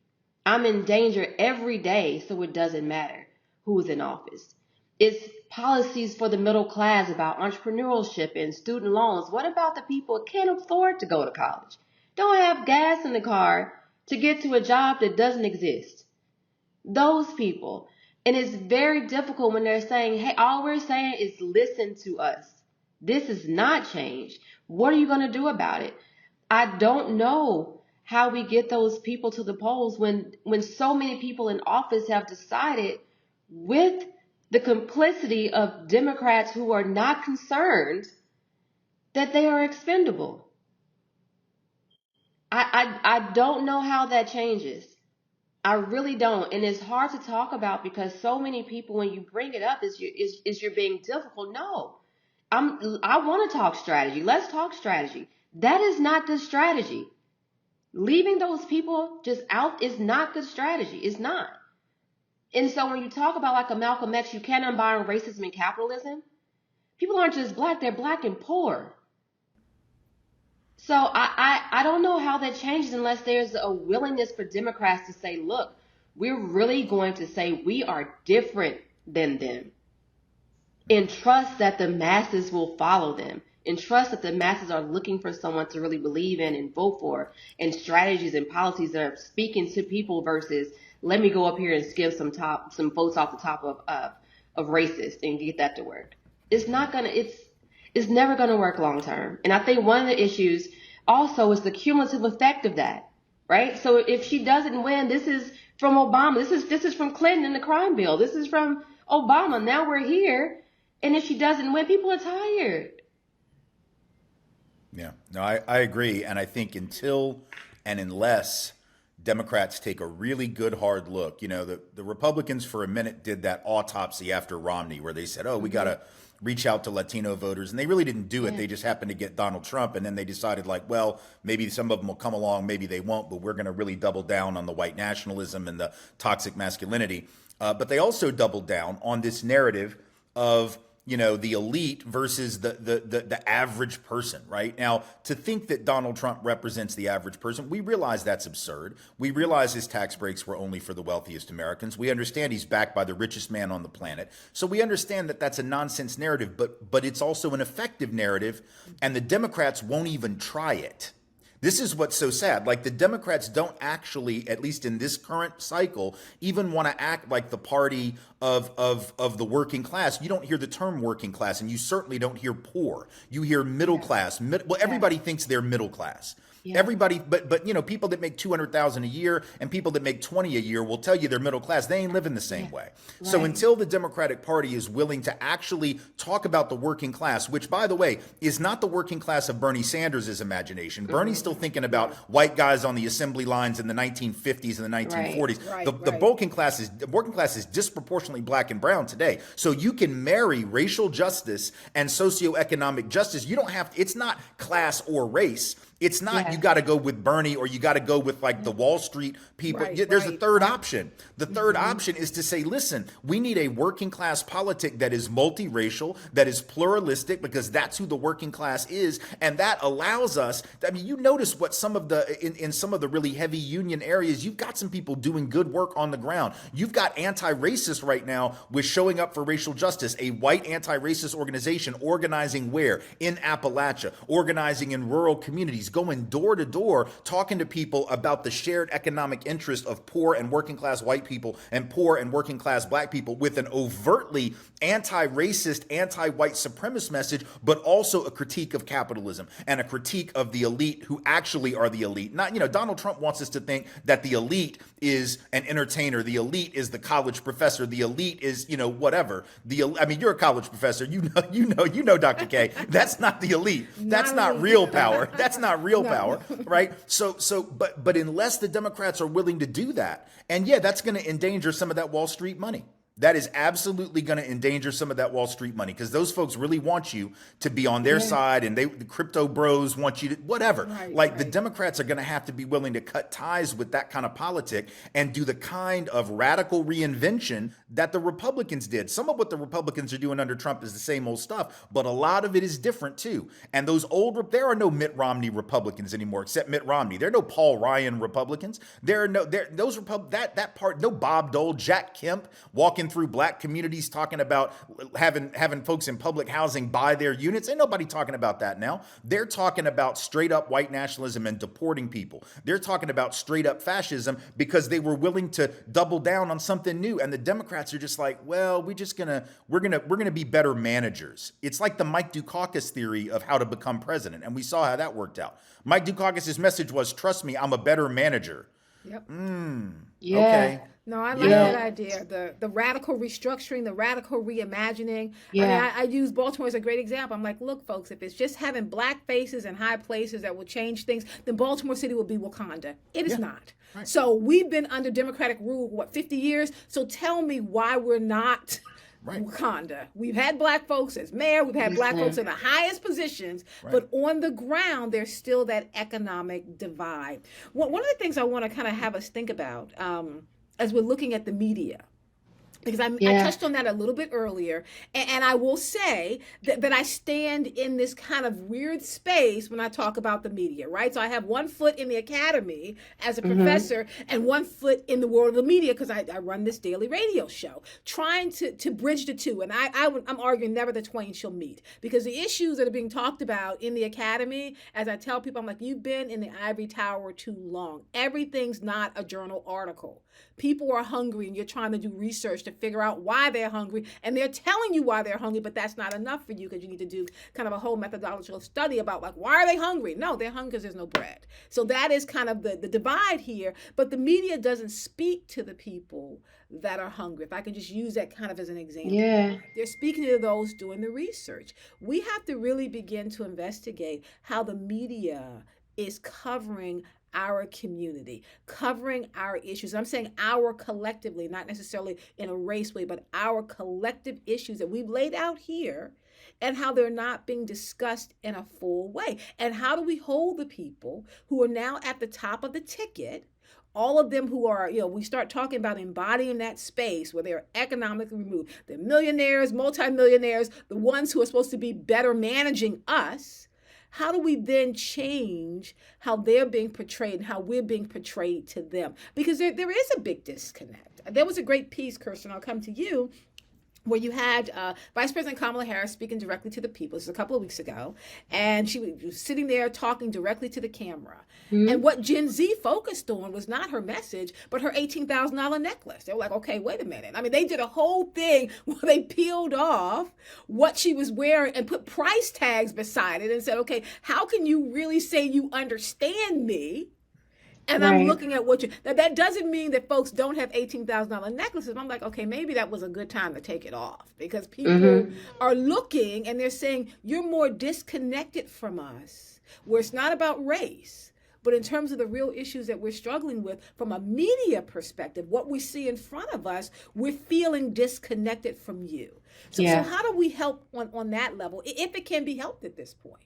I'm in danger every day, so it doesn't matter who's in office. It's policies for the middle class about entrepreneurship and student loans. What about the people who can't afford to go to college? Don't have gas in the car to get to a job that doesn't exist. Those people. And it's very difficult when they're saying, hey, all we're saying is listen to us. This is not change. What are you going to do about it? I don't know how we get those people to the polls when so many people in office have decided, with the complicity of Democrats who are not concerned, that they are expendable. I don't know how that changes. I really don't. And it's hard to talk about because so many people, when you bring it up, is you're being difficult. No, I want to talk strategy. Let's talk strategy. That is not the strategy. Leaving those people just out is not good strategy. It's not. And so when you talk about like a Malcolm X, you can't unbind racism and capitalism. People aren't just black, they're black and poor. So I don't know how that changes unless there's a willingness for Democrats to say, look, we're really going to say we are different than them, and trust that the masses will follow them, and trust that the masses are looking for someone to really believe in and vote for, and strategies and policies that are speaking to people versus let me go up here and skim some votes off the top of racist and get that to work. It's never gonna work long term. And I think one of the issues also is the cumulative effect of that, right? So if she doesn't win, this is from Obama, this is from Clinton and the crime bill, this is from Obama. Now we're here, and if she doesn't win, people are tired. Yeah, no, I agree, and I think until and unless Democrats take a really good hard look. The Republicans for a minute did that autopsy after Romney where they said, we got to reach out to Latino voters. And they really didn't do it. Yeah. They just happened to get Donald Trump. And then they decided maybe some of them will come along, maybe they won't, but we're going to really double down on the white nationalism and the toxic masculinity. But they also doubled down on this narrative of, the elite versus the average person, right? Now, to think that Donald Trump represents the average person, we realize that's absurd. We realize his tax breaks were only for the wealthiest Americans. We understand he's backed by the richest man on the planet. So we understand that that's a nonsense narrative, but it's also an effective narrative, and the Democrats won't even try it. This is what's so sad. Like, the Democrats don't actually, at least in this current cycle, even want to act like the party of the working class. You don't hear the term working class, and you certainly don't hear poor. You hear middle class. Well, everybody thinks they're middle class. Yeah. Everybody, but people that make 200,000 a year and people that make 20 a year will tell you they're middle class. They ain't living the same way. Right. So until the Democratic Party is willing to actually talk about the working class, which, by the way, is not the working class of Bernie Sanders' imagination. Bernie's still thinking about white guys on the assembly lines in the 1950s and the 1940s. Right. The working class is disproportionately black and brown today. So you can marry racial justice and socioeconomic justice. You don't have to, it's not class or race. It's not you got to go with Bernie or you got to go with like the Wall Street people. There's a third option. The third option is to say, listen, we need a working class politic that is multiracial, that is pluralistic, because that's who the working class is. And that allows us, I mean, you notice what some of in some of the really heavy union areas, you've got some people doing good work on the ground. You've got anti-racists right now with Showing Up for Racial Justice, a white anti-racist organization organizing where? In Appalachia, organizing in rural communities, going door to door, talking to people about the shared economic interest of poor and working class white people and poor and working class black people, with an overtly anti-racist, anti-white supremacist message, but also a critique of capitalism and a critique of the elite who actually are the elite. Not, Donald Trump wants us to think that the elite is an entertainer, the elite is the college professor, the elite is, whatever. You're a college professor, you know, Dr. Kaye, that's not the elite. That's not real power. That's not real power, right? But unless the Democrats are willing to do that, and that's going to endanger some of that Wall Street money. That is absolutely going to endanger some of that Wall Street money, because those folks really want you to be on their side, and the crypto bros want you to whatever. The Democrats are going to have to be willing to cut ties with that kind of politic and do the kind of radical reinvention that the Republicans did. Some of what the Republicans are doing under Trump is the same old stuff, but a lot of it is different too. And there are no Mitt Romney Republicans anymore, except Mitt Romney. There are no Paul Ryan Republicans. No Bob Dole, Jack Kemp walking through black communities talking about having folks in public housing buy their units. Ain't nobody talking about that now. They're talking about straight up white nationalism and deporting people. They're talking about straight up fascism because they were willing to double down on something new. And the Democrats are just like, well, we're gonna be better managers. It's like the Mike Dukakis theory of how to become president, and we saw how that worked out. Mike Dukakis' message was, "Trust me, I'm a better manager." Yep. Okay. No, I like that idea. The radical restructuring, the radical reimagining. Yeah. I use Baltimore as a great example. I'm like, look, folks, if it's just having black faces in high places that will change things, then Baltimore City will be Wakanda. It is not. Right. So we've been under Democratic rule, 50 years? So tell me why we're not Wakanda. We've had black folks as mayor, we've had black folks in the highest positions, but on the ground, there's still that economic divide. One of the things I want to kind of have us think about as we're looking at the media, because I touched on that a little bit earlier, and I will say that I stand in this kind of weird space when I talk about the media, right? So I have one foot in the academy as a professor and one foot in the world of the media, because I run this daily radio show, trying to bridge the two. And I'm arguing never the twain shall meet, because the issues that are being talked about in the academy, as I tell people, I'm like, you've been in the ivory tower too long. Everything's not a journal article. People are hungry, and you're trying to do research to figure out why they're hungry, and they're telling you why they're hungry, but that's not enough for you, because you need to do kind of a whole methodological study about, like, why are they hungry? No, they're hungry because there's no bread. So that is kind of the divide here, but the media doesn't speak to the people that are hungry. If I can just use that kind of as an example. Yeah. They're speaking to those doing the research. We have to really begin to investigate how the media is covering our community, covering our issues. I'm saying our collectively, not necessarily in a race way, but our collective issues that we've laid out here, and how they're not being discussed in a full way. And how do we hold the people who are now at the top of the ticket all of them who are, we start talking about embodying that space where they're economically removed. They're millionaires, multimillionaires, the ones who are supposed to be better managing us. How do we then change how they're being portrayed and how we're being portrayed to them? Because there is a big disconnect. There was a great piece, Kirsten, I'll come to you, where you had Vice President Kamala Harris speaking directly to the people. This was a couple of weeks ago. And she was sitting there talking directly to the camera. Mm-hmm. And what Gen Z focused on was not her message, but her $18,000 necklace. They were like, okay, wait a minute. I mean, they did a whole thing where they peeled off what she was wearing and put price tags beside it and said, okay, how can you really say you understand me? And right. I'm looking at what you, that doesn't mean that folks don't have $18,000 necklaces. I'm like, okay, maybe that was a good time to take it off because people are looking and they're saying, you're more disconnected from us, where it's not about race, but in terms of the real issues that we're struggling with from a media perspective, what we see in front of us, we're feeling disconnected from you. So how do we help on that level, if it can be helped at this point?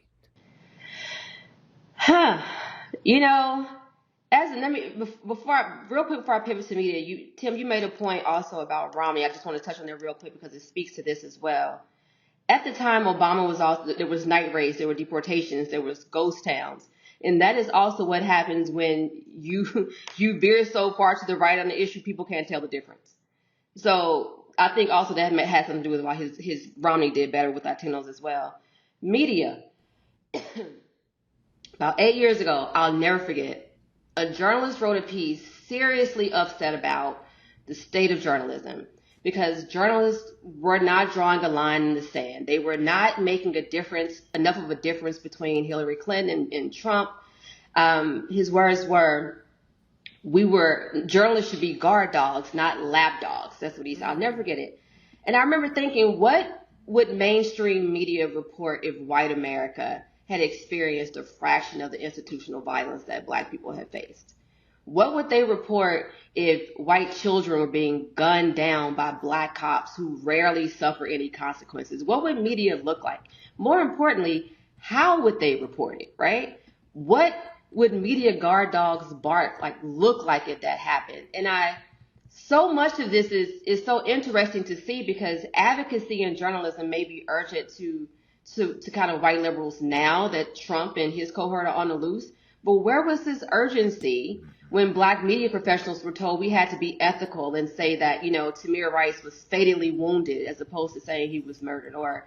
Real quick before I pivot to media, Tim, you made a point also about Romney. I just want to touch on that real quick because it speaks to this as well. At the time, Obama was also, there was night raids, there were deportations, there was ghost towns. And that is also what happens when you veer so far to the right on the issue, people can't tell the difference. So I think also that has something to do with why his Romney did better with Latinos as well. Media. About 8 years ago, I'll never forget, a journalist wrote a piece seriously upset about the state of journalism because journalists were not drawing a line in the sand. They were not making enough of a difference between Hillary Clinton and Trump. His words were, journalists should be guard dogs, not lap dogs. That's what he said. I'll never forget it. And I remember thinking, what would mainstream media report if white America had experienced a fraction of the institutional violence that Black people have faced? What would they report if white children were being gunned down by Black cops who rarely suffer any consequences? What would media look like? More importantly, how would they report it, right? What would media guard dogs bark look like if that happened? And so much of this is so interesting to see because advocacy in journalism may be urgent to kind of white liberals now that Trump and his cohort are on the loose. But where was this urgency when Black media professionals were told we had to be ethical and say that, Tamir Rice was fatally wounded as opposed to saying he was murdered? Or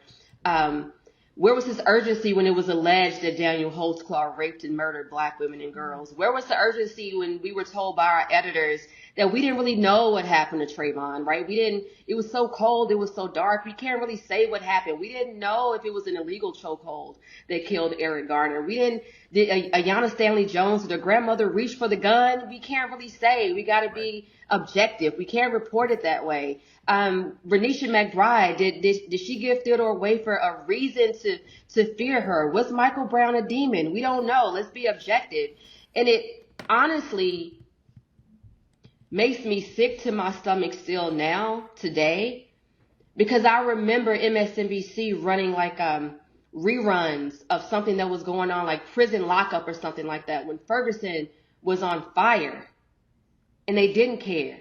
where was this urgency when it was alleged that Daniel Holtzclaw raped and murdered Black women and girls? Where was the urgency when we were told by our editors that we didn't really know what happened to Trayvon, right? It was so cold, it was so dark, we can't really say what happened. We didn't know if it was an illegal chokehold that killed Eric Garner. Did Ayanna Stanley Jones, did her grandmother reach for the gun? We can't really say. We got to be objective. We can't report it that way. Renisha McBride, did she give Theodore Wafer a reason to fear her? Was Michael Brown a demon? We don't know. Let's be objective. And it honestly makes me sick to my stomach still now, today, because I remember MSNBC running reruns of something that was going on, like prison lockup or something like that, when Ferguson was on fire, and they didn't care.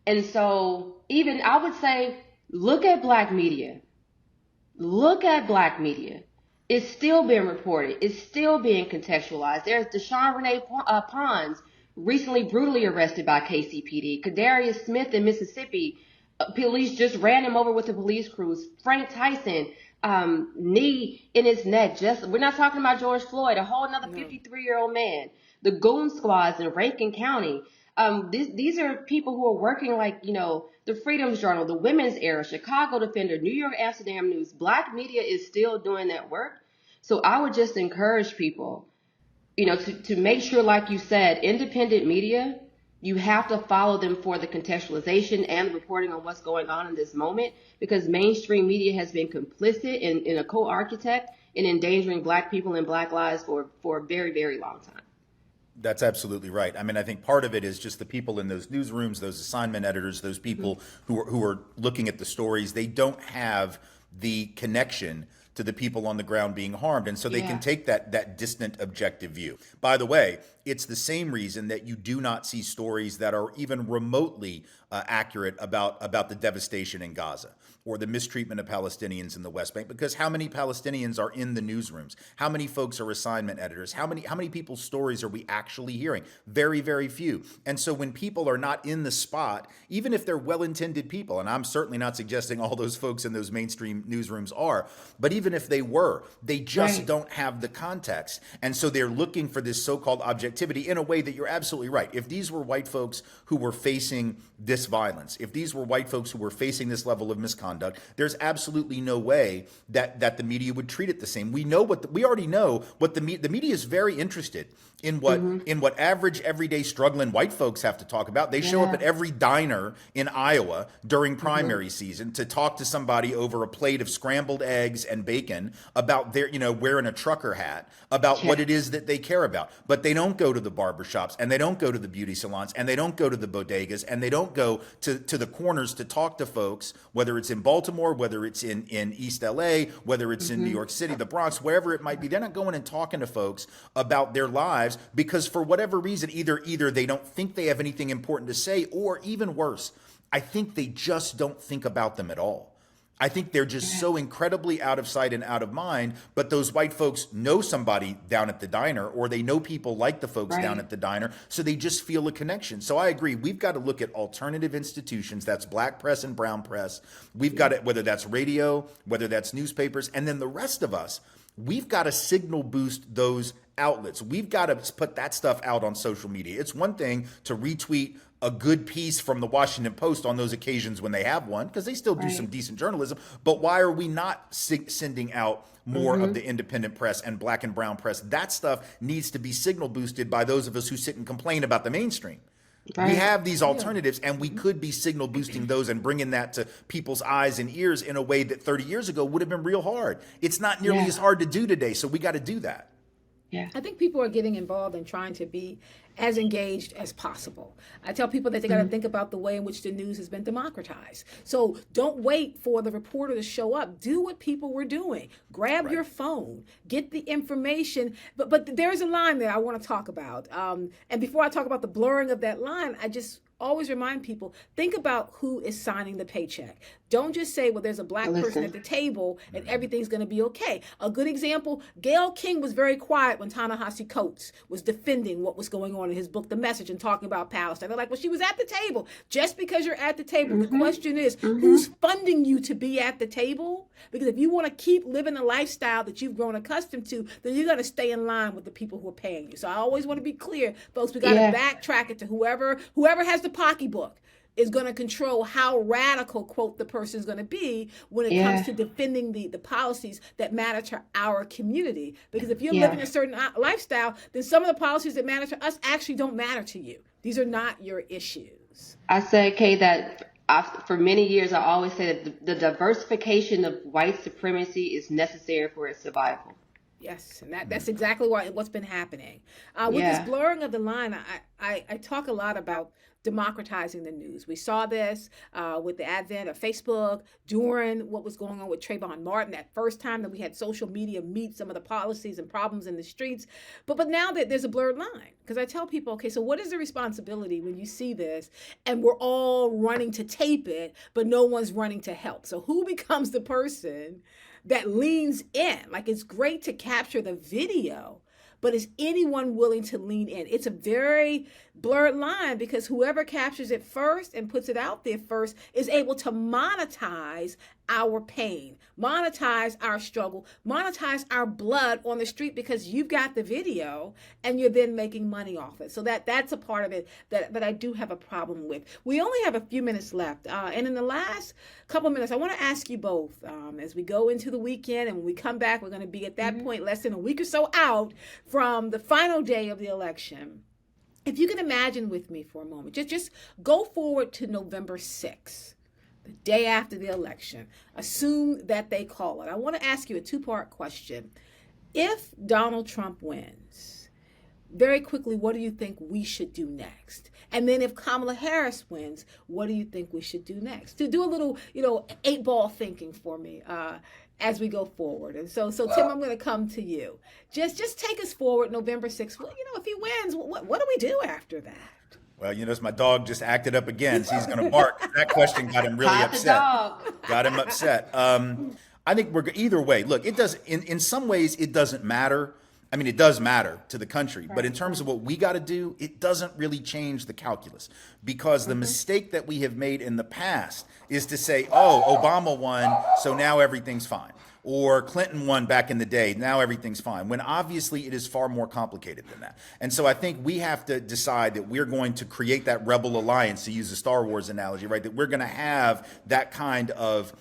And so even I would say, look at Black media. Look at Black media. It's still being reported. It's still being contextualized. There's Deshaun Renee Pons, recently brutally arrested by KCPD. Kadarius Smith in Mississippi, police just ran him over with the police crews. Frank Tyson, knee in his neck. We're not talking about George Floyd, a whole another 53-year-old man. The goon squads in Rankin County. These are people who are working the Freedom's Journal, the Women's Era, Chicago Defender, New York Amsterdam News. Black media is still doing that work. So I would just encourage people, to make sure, like you said, independent media, you have to follow them for the contextualization and the reporting on what's going on in this moment, because mainstream media has been complicit in a co-architect in endangering Black people and Black lives for a very, very long time. That's absolutely right. I mean, I think part of it is just the people in those newsrooms, those assignment editors, those people who are looking at the stories. They don't have the connection to the people on the ground being harmed. And so they can take that distant objective view. By the way, it's the same reason that you do not see stories that are even remotely accurate about the devastation in Gaza or the mistreatment of Palestinians in the West Bank, because how many Palestinians are in the newsrooms? How many folks are assignment editors? How many people's stories are we actually hearing? Very, very few. And so when people are not in the spot, even if they're well-intended people, and I'm certainly not suggesting all those folks in those mainstream newsrooms are, but even if they were, they just don't have the context. And so they're looking for this so-called objectivity in a way that you're absolutely right. If these were white folks who were facing this violence, if these were white folks who were facing this level of misconduct, there's absolutely no way that the media would treat it the same. We already know what the media is very interested in what average, everyday, struggling white folks have to talk about. They show up at every diner in Iowa during primary season to talk to somebody over a plate of scrambled eggs and bacon about their, wearing a trucker hat, about what it is that they care about. But they don't go to the barbershops, and they don't go to the beauty salons, and they don't go to the bodegas, and they don't go to the corners to talk to folks, whether it's in Baltimore, whether it's in East LA, whether it's in New York City, the Bronx, wherever it might be. They're not going and talking to folks about their lives because for whatever reason, either they don't think they have anything important to say, or even worse, I think they just don't think about them at all. I think they're just so incredibly out of sight and out of mind, but those white folks know somebody down at the diner, or they know people like the folks down at the diner, so they just feel a connection. So I agree. We've got to look at alternative institutions. That's black press and brown press. We've got it, whether that's radio, whether that's newspapers, and then the rest of us, we've got to signal boost those outlets. We've got to put that stuff out on social media. It's one thing to retweet a good piece from the Washington Post on those occasions when they have one, because they still do some decent journalism. But why are we not sending out more of the independent press and black and brown press? That stuff needs to be signal boosted by those of us who sit and complain about the mainstream. We have these alternatives, and we could be signal boosting those and bringing that to people's eyes and ears in a way that 30 years ago would have been real hard. It's not nearly as hard to do today, so we got to do that. Yeah. I think people are getting involved in trying to be as engaged as possible. I tell people that they got to think about the way in which the news has been democratized. So don't wait for the reporter to show up. Do what people were doing. Grab your phone, get the information. But there's a line there I want to talk about. And before I talk about the blurring of that line, I just always remind people, think about who is signing the paycheck. Don't just say, well, there's a black person at the table and everything's going to be okay. A good example, Gayle King was very quiet when Ta-Nehisi Coates was defending what was going on in his book, The Message, and talking about Palestine. They're like, well, she was at the table. Just because you're at the table, the question is, who's funding you to be at the table? Because if you want to keep living the lifestyle that you've grown accustomed to, then you're going to stay in line with the people who are paying you. So I always want to be clear, folks, we got to backtrack it to whoever has the pocketbook is going to control how radical, quote, the person is going to be when it comes to defending the policies that matter to our community. Because if you're living a certain lifestyle, then some of the policies that matter to us actually don't matter to you. These are not your issues. I say, Kay, that for many years, I always say that the diversification of white supremacy is necessary for its survival. Yes, and that's exactly what's been happening. With this blurring of the line, I talk a lot about democratizing the news. We saw this with the advent of Facebook during what was going on with Trayvon Martin, that first time that we had social media meet some of the policies and problems in the streets. But now that there's a blurred line, because I tell people, okay, so what is the responsibility when you see this and we're all running to tape it, but no one's running to help? So who becomes the person that leans in? Like, it's great to capture the video, but is anyone willing to lean in? It's a very blurred line because whoever captures it first and puts it out there first is able to monetize our pain, monetize our struggle, monetize our blood on the street because you've got the video and you're then making money off it. So that's a part of it that I do have a problem with. We only have a few minutes left. And in the last couple of minutes, I want to ask you both, as we go into the weekend and when we come back, we're going to be at that point less than a week or so out from the final day of the election. If you can imagine with me for a moment, just go forward to November 6th. The day after the election. Assume that they call it. I want to ask you a two-part question. If Donald Trump wins, very quickly, what do you think we should do next? And then if Kamala Harris wins, what do you think we should do next? To do a little, 8-ball thinking for me as we go forward. And so Tim, I'm going to come to you. Just take us forward November 6th. Well, if he wins, what do we do after that? Well, my dog just acted up again, so he's going to bark. That question got him really upset. Got him upset. I think we're either way. Look, it does in some ways it doesn't matter. I mean, it does matter to the country, but in terms of what we got to do, it doesn't really change the calculus, because the mistake that we have made in the past is to say, oh, Obama won, so now everything's fine. Or Clinton won back in the day, now everything's fine, when obviously it is far more complicated than that. And so I think we have to decide that we're going to create that rebel alliance, to use the Star Wars analogy, right? That we're going to have that kind of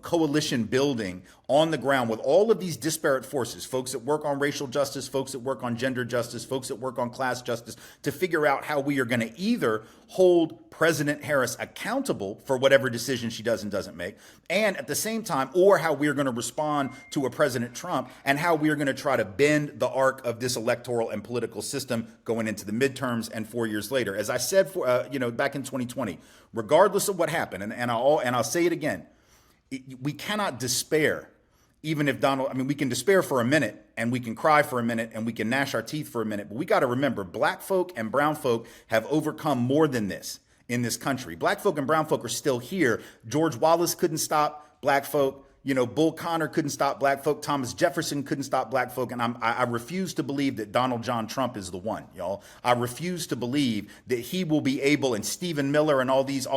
coalition building on the ground with all of these disparate forces, folks that work on racial justice, folks that work on gender justice, folks that work on class justice, to figure out how we are going to either hold President Harris accountable for whatever decision she does and doesn't make, and at the same time, or how we are going to respond to a President Trump, and how we are going to try to bend the arc of this electoral and political system going into the midterms and 4 years later. As I said, back in 2020, regardless of what happened, and I'll say it again, we cannot despair. Even if we can despair for a minute, and we can cry for a minute, and we can gnash our teeth for a minute. But we got to remember, black folk and brown folk have overcome more than this in this country. Black folk and brown folk are still here. George Wallace couldn't stop black folk. Bull Connor couldn't stop black folk. Thomas Jefferson couldn't stop black folk. And I refuse to believe that Donald John Trump is the one, y'all. I refuse to believe that he will be able, and Stephen Miller and all these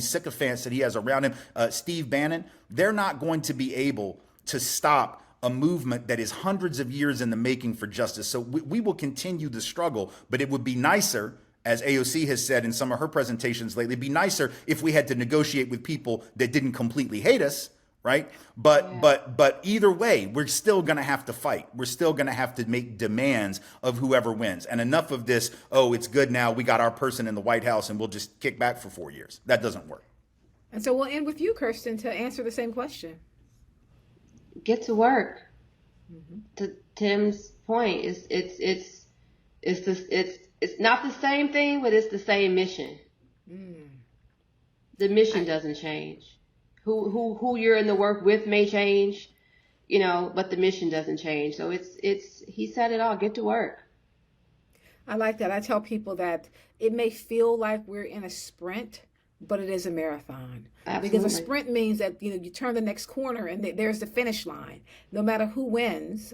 sycophants that he has around him, Steve Bannon, they're not going to be able to stop a movement that is hundreds of years in the making for justice. So we will continue the struggle, but it would be nicer, as AOC has said in some of her presentations lately, it'd be nicer if we had to negotiate with people that didn't completely hate us, right? But either way, we're still going to have to fight. We're still going to have to make demands of whoever wins. And enough of this, oh, it's good now, we got our person in the White House and we'll just kick back for 4 years. That doesn't work. And so we'll end with you, Kirsten, to answer the same question. Get to work. To Tim's point, it's not the same thing, but it's the same mission. The mission doesn't change. Who you're in the work with may change, but the mission doesn't change. So it's he said it all. Get to work. I like that. I tell people that it may feel like we're in a sprint, but it is a marathon. Absolutely. Because a sprint means that you turn the next corner and there's the finish line. No matter who wins,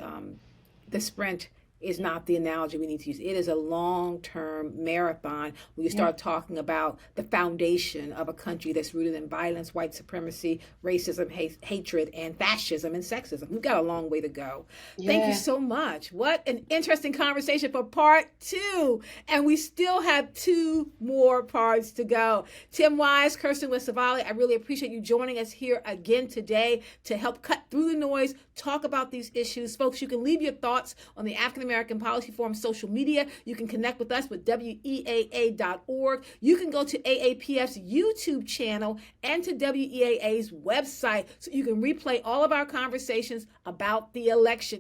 the sprint is not the analogy we need to use. It is a long-term marathon when you start talking about the foundation of a country that's rooted in violence, white supremacy, racism, hatred, and fascism and sexism. We've got a long way to go. Thank you so much. What an interesting conversation for part 2. And we still have 2 more parts to go. Tim Wise, Kirsten West Savali, I really appreciate you joining us here again today to help cut through the noise, talk about these issues. Folks, you can leave your thoughts on the African American Policy Forum social media. You can connect with us with WEAA.org. You can go to AAPF's YouTube channel and to WEAA's website so you can replay all of our conversations about the election.